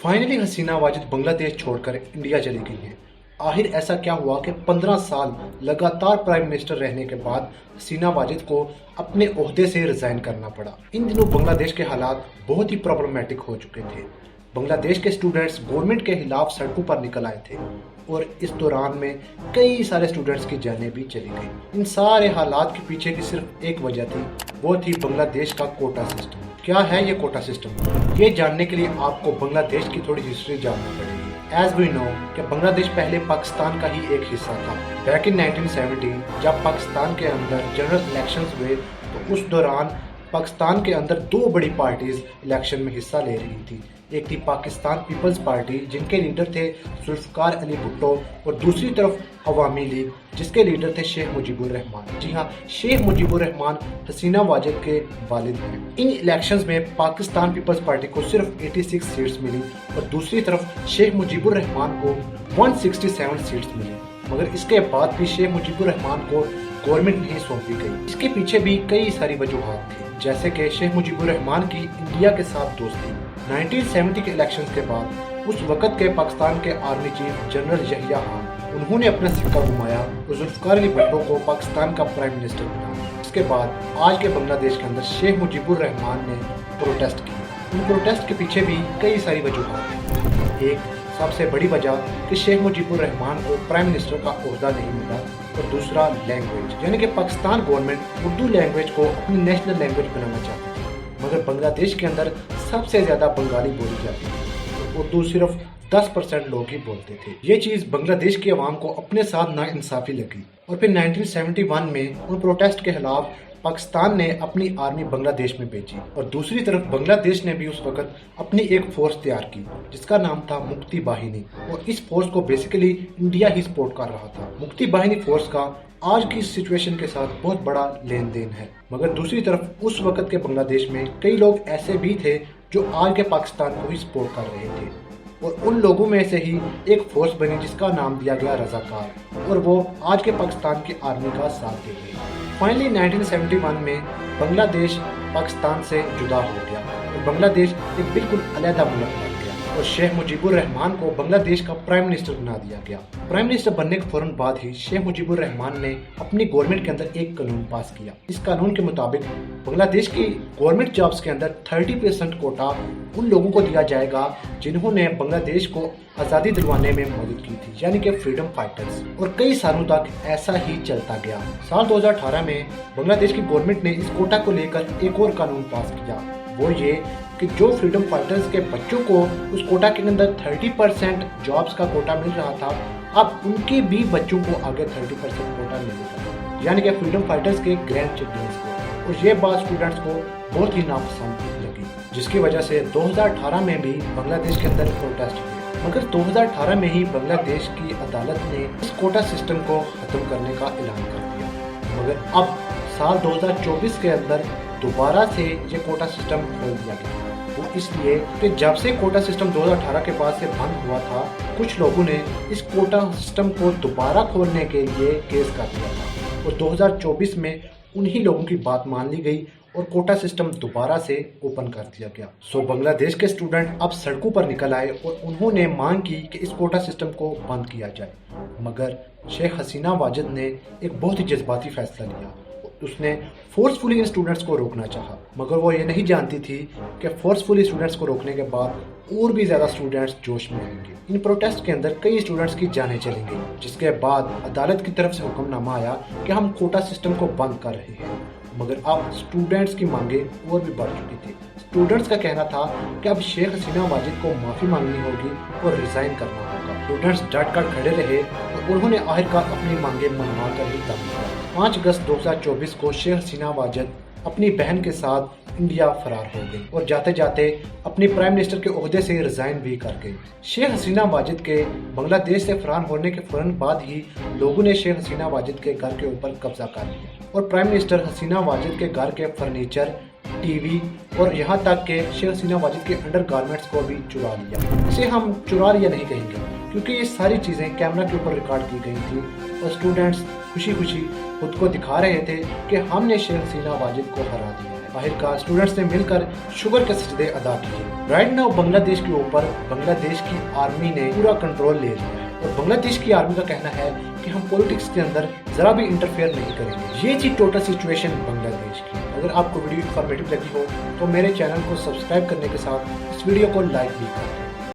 Finally हसीना वाजिद बांग्लादेश छोड़कर India चली गई हैं। आखिर ऐसा क्या हुआ कि 15 साल लगातार प्राइम मिनिस्टर रहने के बाद हसीना वाजिद को अपने ओहदे से रिजाइन करना पड़ा। इन दिनों बांग्लादेश के हालात बहुत ही प्रॉब्लमेटिक हो चुके थे। बांग्लादेश के स्टूडेंट्स गवर्नमेंट के खिलाफ सड़कों पर निकल आए थे और इस दौरान में कई सारे स्टूडेंट्स की जानें भी चली गई। इन सारे हालात के पीछे की सिर्फ एक वजह थी, वो थी बांग्लादेश का कोटा सिस्टम। क्या है ये कोटा सिस्टम? ये जानने के लिए आपको बांग्लादेश की थोड़ी हिस्ट्री जाननी पड़ेगी। एज वी नो कि बांग्लादेश पहले पाकिस्तान का ही एक हिस्सा था। बैक इन 1970 जब पाकिस्तान के अंदर जनरल इलेक्शंस हुए तो उस दौरान पाकिस्तान के अंदर दो बड़ी पार्टीज इलेक्शन में हिस्सा ले रही थी। एक थी पाकिस्तान पीपल्स पार्टी जिनके लीडर थे जुल्फकार अली भुट्टो और दूसरी तरफ अवामी लीग जिसके लीडर थे शेख मुजीबुर रहमान। जी हाँ, शेख मुजीबुर रहमान हसीना वाजिद के वालिद हैं। इन इलेक्शंस में पाकिस्तान पीपल्स पार्टी को सिर्फ 86 सीट्स मिली और दूसरी तरफ शेख मुजीबुर रहमान को 167 सीट्स मिली। मगर इसके बाद भी शेख मुजीबुर रहमान को गवर्नमेंट नहीं सौंपी गई। इसके पीछे भी कई सारी वजूहात थी, जैसे कि शेख मुजीबुर रहमान की इंडिया के साथ दोस्ती। 1970 के इलेक्शंस के बाद उस वक़्त के पाकिस्तान के army chief general Yahya Khan उन्होंने अपना सिक्का घुमाया और जुल्फकार अली भुट्टो को पाकिस्तान का प्राइम मिनिस्टर बनाया। इसके बाद आज के बांग्लादेश के अंदर शेख मुजीबुर रहमान ने प्रोटेस्ट किया। उन प्रोटेस्ट के पीछे भी कई सारी वजूहात थी। एक सबसे बड़ी वजह कि शेख मुजीबुर रहमान को प्राइम मिनिस्टर का ओहदा नहीं मिला और दूसरा लैंग्वेज, यानी कि पाकिस्तान गवर्नमेंट उर्दू लैंग्वेज को अपनी नेशनल लैंग्वेज बनाना चाहती थी। मगर बांग्लादेश के अंदर सबसे ज़्यादा बंगाली बोली जाती थी और उर्दू सिर्फ 10% लोग ही बोलते थे। ये चीज़ बांग्लादेश की आवाम को अपने साथ नाइंसाफ़ी लगी और फिर 1971 में उन प्रोटेस्ट के खिलाफ पाकिस्तान ने अपनी आर्मी बांग्लादेश में भेजी और दूसरी तरफ बांग्लादेश ने भी उस वक्त अपनी एक फोर्स तैयार की जिसका नाम था मुक्ति बाहिनी और इस फोर्स को बेसिकली इंडिया ही सपोर्ट कर रहा था। मुक्ति बाहिनी फोर्स का आज की सिचुएशन के साथ बहुत बड़ा लेन देन है। मगर दूसरी तरफ उस वक्त के बांग्लादेश में कई लोग ऐसे भी थे जो आज के पाकिस्तान को ही सपोर्ट कर रहे थे और उन लोगों में से ही एक फोर्स बनी जिसका नाम दिया गया रजाकार और वो आज के पाकिस्तान की आर्मी का साथ दे गई। फाइनली 1971 में बांग्लादेश पाकिस्तान से जुदा हो गया और बांग्लादेश एक बिल्कुल अलग मुल्क बन गया और शेख मुजीबुर रहमान को बांग्लादेश का प्राइम मिनिस्टर बना दिया गया। प्राइम मिनिस्टर बनने के फौरन बाद ही शेख मुजीबुर रहमान ने अपनी गवर्नमेंट के अंदर एक कानून पास किया। इस कानून के मुताबिक बांग्लादेश की गवर्नमेंट जॉब्स के अंदर 30% कोटा उन लोगों को दिया जाएगा जिन्होंने बांग्लादेश को आज़ादी दिलवाने में मदद की थी, यानी कि फ्रीडम फाइटर्स। और कई सालों तक ऐसा ही चलता गया। साल 2018 में बांग्लादेश की गवर्नमेंट ने इस कोटा को लेकर एक और कानून पास किया, वो ये कि जो फ्रीडम फाइटर्स के बच्चों को उस कोटा के अंदर 30% जॉब्स का कोटा मिल रहा था, अब उनके भी बच्चों को आगे 30% कोटा मिलेगा, यानी कि फ्रीडम फाइटर्स के ग्रैंड चिल्ड्रंस को। और ये बात स्टूडेंट्स को बहुत ही नापसंद लगी, जिसकी वजह से 2018 में भी बांग्लादेश के अंदर प्रोटेस्ट हुए। मगर 2018 में ही बांग्लादेश की अदालत ने इस कोटा सिस्टम को खत्म करने का ऐलान कर दिया। मगर अब साल 2024 के अंदर दोबारा से ये कोटा सिस्टम खोल दिया गया। वो इसलिए कि जब से कोटा सिस्टम 2018 के बाद से बंद हुआ था, कुछ लोगों ने इस कोटा सिस्टम को दोबारा खोलने के लिए केस कर दिया था और 2024 में उन्हीं लोगों की बात मान ली गई और कोटा सिस्टम दोबारा से ओपन कर दिया गया। सो बांग्लादेश के स्टूडेंट अब सड़कों पर निकल आए और उन्होंने मांग की कि इस कोटा सिस्टम को बंद किया जाए। मगर शेख हसीना वाजिद ने एक बहुत ही जज्बाती फैसला लिया। उसने फोर्सफुली इन स्टूडेंट्स को रोकना चाहा, मगर वो ये नहीं जानती थी कि फोर्सफुली स्टूडेंट्स को रोकने के बाद और भी ज़्यादा स्टूडेंट्स जोश में आएंगे। इन प्रोटेस्ट के अंदर कई स्टूडेंट्स की जानें चली गई, जिसके बाद अदालत की तरफ से हुक्मनामा आया कि हम कोटा सिस्टम को बंद कर रहे हैं। मगर अब स्टूडेंट्स की मांगे और भी बढ़ चुकी थी। स्टूडेंट्स का कहना था कि अब शेख हसीना वाजिद को माफ़ी मांगनी होगी और रिज़ाइन करना होगा। स्टूडेंट्स डट कर खड़े रहे और उन्होंने आखिरकार अपनी मांगे मनवा कर ही दम लिया। 5 अगस्त 2024 को शेख हसीना वाजिद अपनी बहन के साथ इंडिया फरार हो गई और जाते जाते अपनी प्राइम मिनिस्टर के ओहदे से रिजाइन भी कर गई। शेख हसीना वाजिद के बांग्लादेश से फरार होने के फौरन बाद ही लोगों ने शेख हसीना वाजिद के घर के ऊपर कब्जा कर लिया और प्राइम मिनिस्टर हसीना वाजिद के घर के फर्नीचर, टीवी और यहाँ तक के शेख हसीना वाजिद के अंडर गारमेंट्स को भी चुरा लिया। इसे हम चुरा लिया नहीं कहेंगे क्योंकि ये सारी चीज़ें कैमरा के ऊपर रिकॉर्ड की गई थी और स्टूडेंट्स खुशी खुशी खुद को दिखा रहे थे कि हमने शेख हसीना वाजिद को हरा दिया है। आखिरकार स्टूडेंट्स ने मिलकर शुगर के सजदे अदा किए। राइट नाउ बांग्लादेश के ऊपर बांग्लादेश की आर्मी ने पूरा कंट्रोल ले लिया है और बांग्लादेश की आर्मी का कहना है कि हम पॉलिटिक्स के अंदर जरा भी इंटरफेयर नहीं करेंगे। ये थी टोटल सिचुएशन बांग्लादेश की। अगर आपको वीडियो इन्फॉर्मेटिव लगी हो तो मेरे चैनल को सब्सक्राइब करने के साथ इस वीडियो को लाइक भी करें।